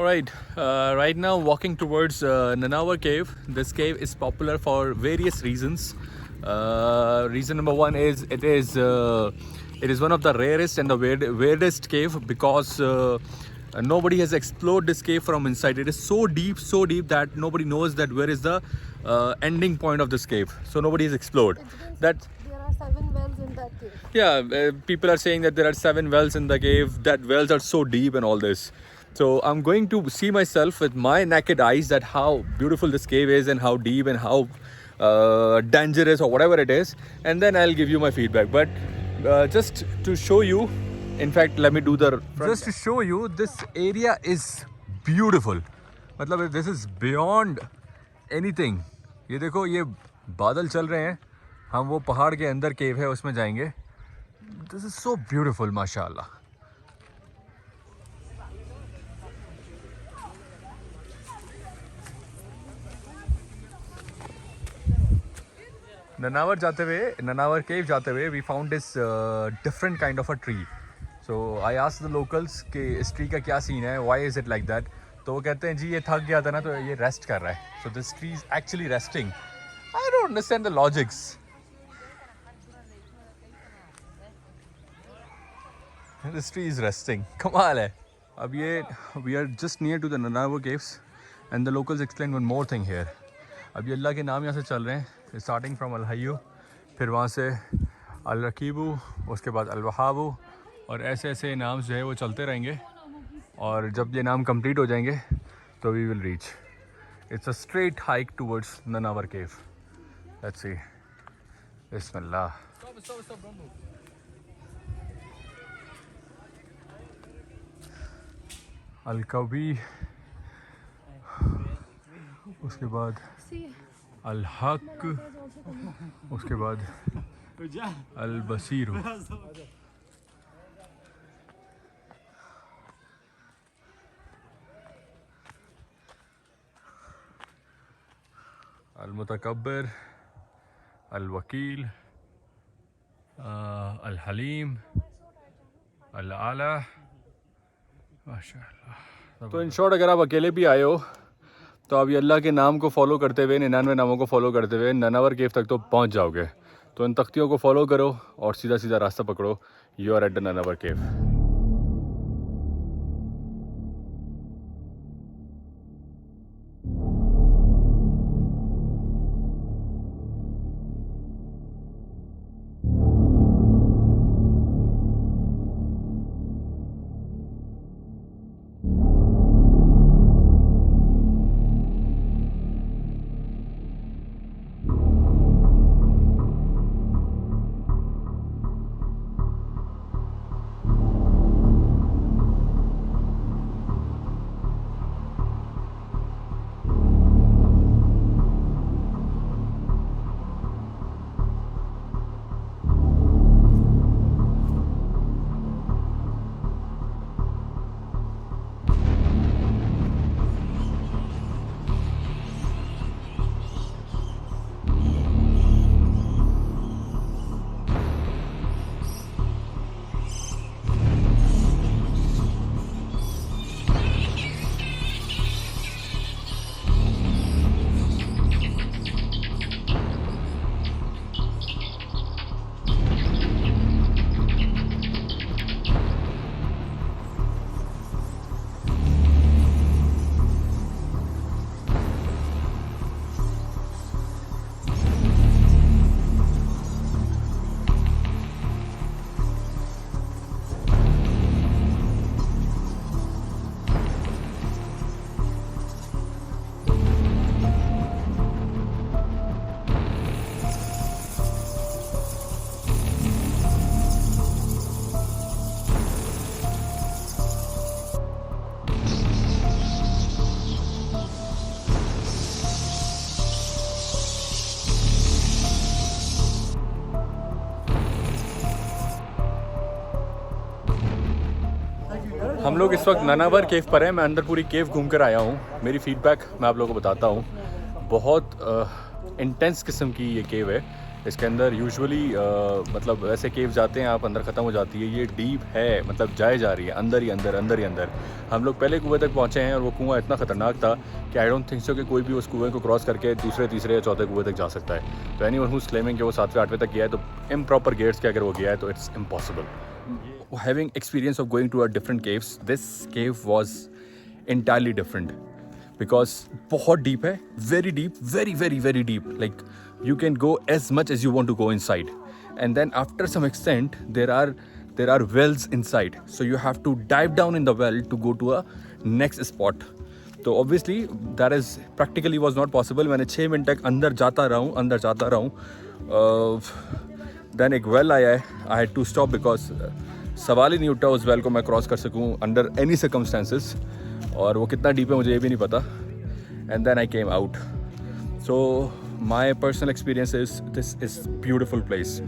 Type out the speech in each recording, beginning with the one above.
Alright, right now walking towards Nanawar Cave. This cave is popular for various reasons. Reason number one is it is one of the rarest and the weirdest cave because nobody has explored this cave from inside. It is so deep that nobody knows that where is the ending point of this cave. So nobody has explored. That there are 7 wells in that cave. yeah, people are saying that there are 7 wells in the cave. That wells are so deep and all this. So I'm going to see myself with my naked eyes that how beautiful this cave is and how deep and how dangerous or whatever it is, and then I'll give you my feedback. But just to show you, in fact, let me do the just to show you, this area is beautiful. मतलब this is beyond anything. ये देखो, ये बादल चल रहे हैं, हम वो पहाड़ के अंदर केव है उसमें जाएंगे. This is so beautiful, माशाल्लाह. Nanawar Cave जाते हुए we found this different kind of a tree. So I asked the locals कि इस tree का क्या scene है, why is it like that? तो वो कहते हैं जी ये थक गया था ना तो ये rest कर रहा है. So this tree is actually resting. I don't understand the logics. This tree is resting. कमाल है. अब ये we are just near to the Nanawar Caves and the locals explain one more thing here. अब ये अल्लाह के नाम यहाँ से चल रहे हैं. स्टार्टिंग फ्रॉम अल-हय्यू, फिर वहाँ से अल-रकीबू, उसके बाद अल-वहाबू, और ऐसे ऐसे नाम जो है वो चलते रहेंगे. और जब ये नाम कंप्लीट हो जाएंगे तो we will reach. It's a straight hike towards Nanawar cave. Let's see. बिस्मिल्लाह. अल-कवी, उसके बाद अल-हक, उसके बाद अल-बसीर. अल-मुतकब्बिर, अल-वकील, अल-हलीम, अल-आला. माशाअल्लाह. तो इन शॉर्ट अगर आप अकेले भी आए हो तो आप ये अल्लाह के नाम को फॉलो करते हुए, 99 नामों को फॉलो करते हुए ननावर केव तक तो पहुंच जाओगे. तो इन तख्तियों को फॉलो करो और सीधा सीधा रास्ता पकड़ो. यू आर एट द ननावर केव. हम लोग इस वक्त ननावर केव पर हैं. मैं अंदर पूरी केव घूम कर आया हूँ. मेरी फीडबैक मैं आप लोगों को बताता हूँ. बहुत इंटेंस किस्म की ये केव है. इसके अंदर यूजुअली मतलब वैसे केव जाते हैं आप, अंदर ख़त्म हो जाती है, ये डीप है, मतलब जाए जा रही है अंदर ही अंदर अंदर ही अंदर। हम लोग पहले कुएँ तक पहुँचे हैं और वो कुआँ इतना ख़तरनाक था कि आई डोंट थिंक सो कि कोई भी उस कुएँ को क्रॉस करके दूसरे तीसरे या चौथे कुएँ तक जा सकता है। तो एनी वन हुज़ क्लेमिंग कि वो 7वें 8वें तक गया है, तो इम्प्रॉपर गेट्स के अगर वो गया है तो it's impossible. Having experience of going to a different caves, this cave was entirely different because बहुत deep है, very deep, very deep, like you can go as much as you want to go inside, and then after some extent there are wells inside, so you have to dive down in the well to go to a next spot. तो obviously that is practically was not possible. मैंने 6 minute तक अंदर जाता रहा हूँ then एक well आया है, I had to stop because सवाल ही नहीं उठा उस well को मैं क्रॉस कर सकूँ under any circumstances, और वो कितना डीप है मुझे ये भी नहीं पता। And then I came out. So my personal experience is this is beautiful place.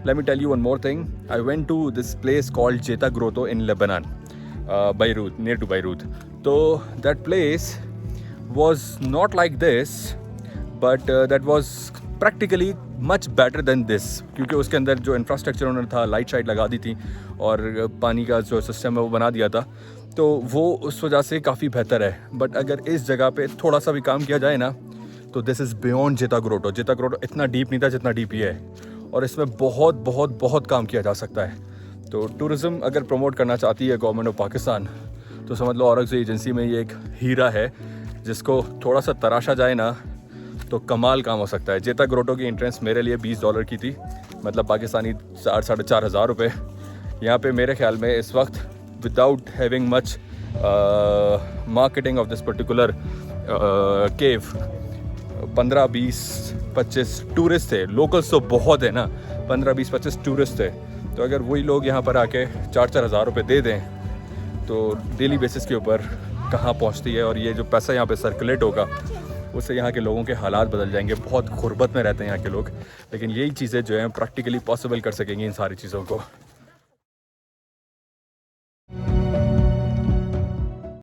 Let me tell you one more thing, I went to this place called Jeita Grotto in Lebanon, Beirut, near to Beirut. तो that place was not like this, but that was practically much better than this, क्योंकि उसके अंदर जो infrastructure उन्होंने था, light शाइट लगा दी थी और पानी का जो सिस्टम है वो बना दिया था, तो वो उस वजह से काफ़ी बेहतर है। बट अगर इस जगह पे थोड़ा सा भी काम किया जाए ना, तो दिस इज़ बियॉन्ड जेता ग्रोटो। जेता ग्रोटो इतना डीप नहीं था जितना डीप ये है, और इसमें बहुत बहुत बहुत काम किया जा सकता है। तो टूरिज़्म अगर प्रमोट करना चाहती है गवर्नमेंट ऑफ पाकिस्तान, तो समझ लो औरंगज़ेब एजेंसी में ये एक हीरा है जिसको थोड़ा सा तराशा जाए ना तो कमाल काम हो सकता है। जेता ग्रोटो की एंट्रेंस मेरे लिए $20 की थी, मतलब पाकिस्तानी 4-4.5 हज़ार रुपये। यहाँ पे मेरे ख्याल में इस वक्त without having much marketing of this particular cave 15-20-25 tourist थे। लोकल्स तो बहुत है ना, 15-20-25 टूरिस्ट थे। तो अगर वही लोग यहाँ पर आके 4-4 हज़ार रुपये दे दें तो डेली बेसिस के ऊपर कहाँ पहुँचती है, और ये जो पैसा यहाँ पे सर्कुलेट होगा उससे यहाँ के लोगों के हालात बदल जाएंगे। बहुत गुर्बत में रहते हैं यहाँ के लोग, लेकिन यही चीज़ें जो हैं प्रैक्टिकली पॉसिबल कर सकेंगी इन सारी चीज़ों को।